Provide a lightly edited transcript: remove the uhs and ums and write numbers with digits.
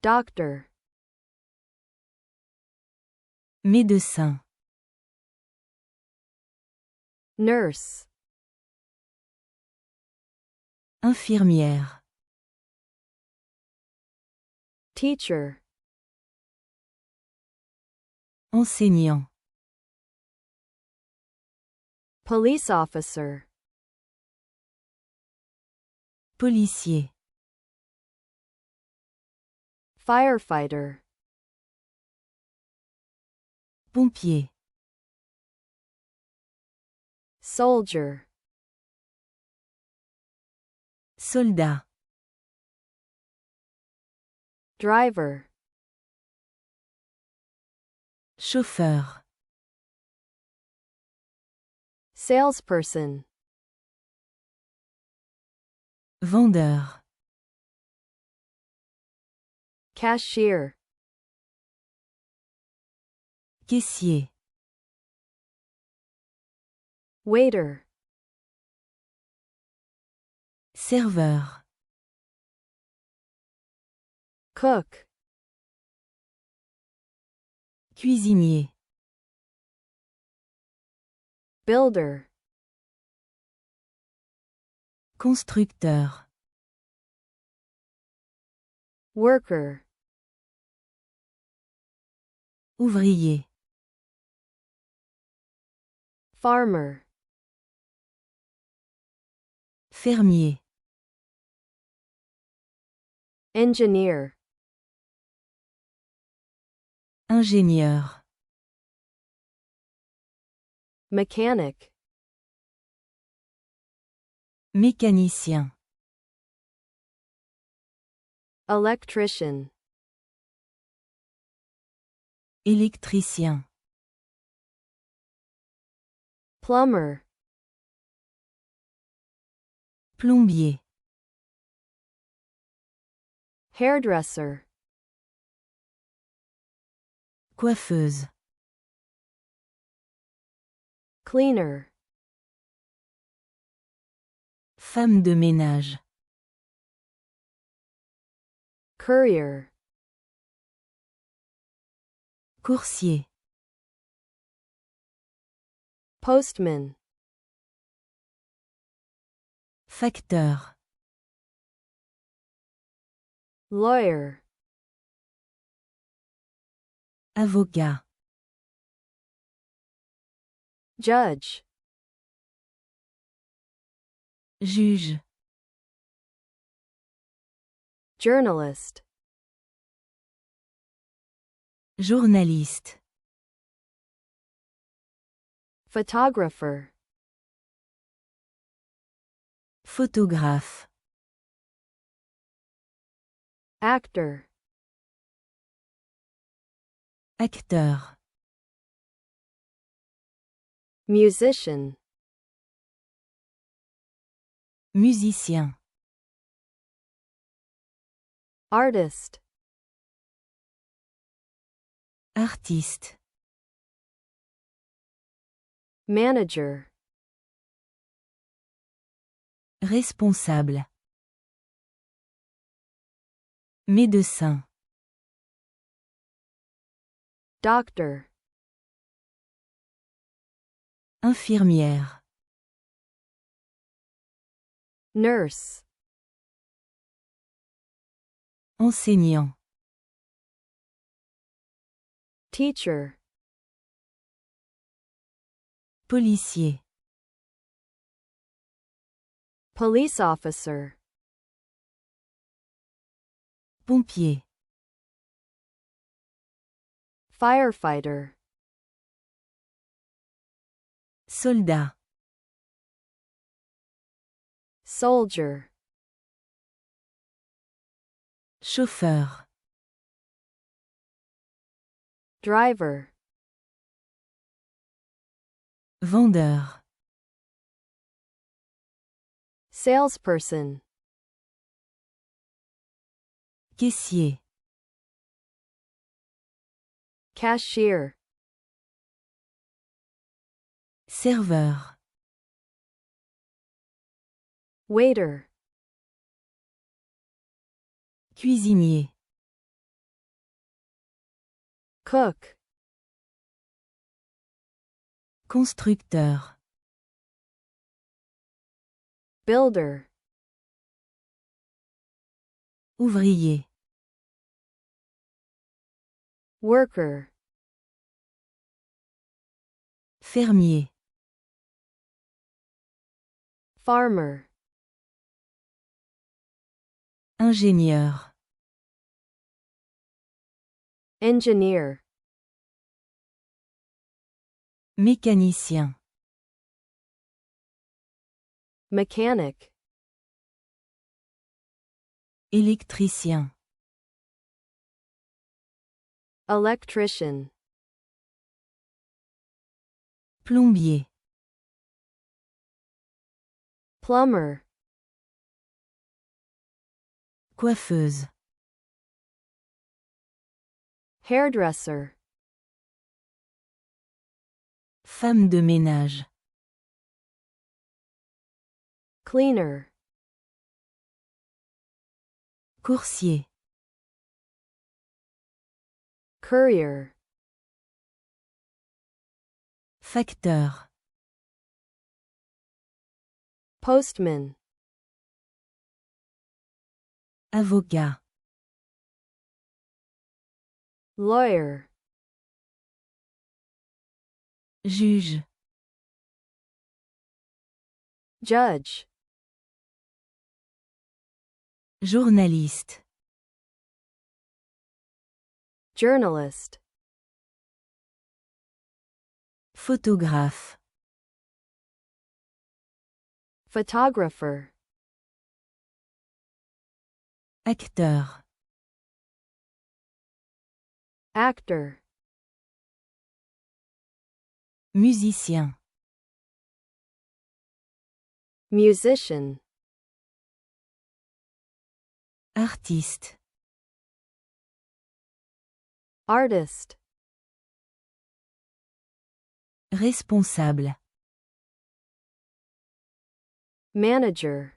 doctor, médecin, nurse, infirmière, teacher, enseignant, police officer, policier, firefighter, pompier, soldier, soldat, driver, chauffeur, salesperson, vendeur, cashier, caissier, waiter, serveur, cook, cuisinier, builder, constructeur, worker, ouvrier, farmer, fermier, engineer, ingénieur, mechanic, mécanicien, electrician, électricien, plumber, plombier, hairdresser, coiffeuse, cleaner, femme de ménage, courier, coursier, postman, facteur, lawyer, avocat, judge, juge, journalist, journaliste, photographer, photographe, actor, acteur, musician, musicien, artist, artiste, manager, responsable, médecin, doctor, infirmière, nurse, enseignant, teacher, policier, police officer, pompier, firefighter, soldat, soldier, chauffeur, driver, vendeur, salesperson, caissier, cashier, serveur, waiter, cuisinier, cook, constructeur, builder, ouvrier, worker, fermier, farmer, ingénieur, engineer, mécanicien, mechanic, électricien, electrician, plombier, plumber, coiffeuse, hairdresser, femme de ménage, cleaner, coursier, courier, facteur, postman, avocat, lawyer, juge, judge, journaliste, journalist, photographe, photographer, acteur, actor, musicien, musician, artiste, artist, responsable, manager,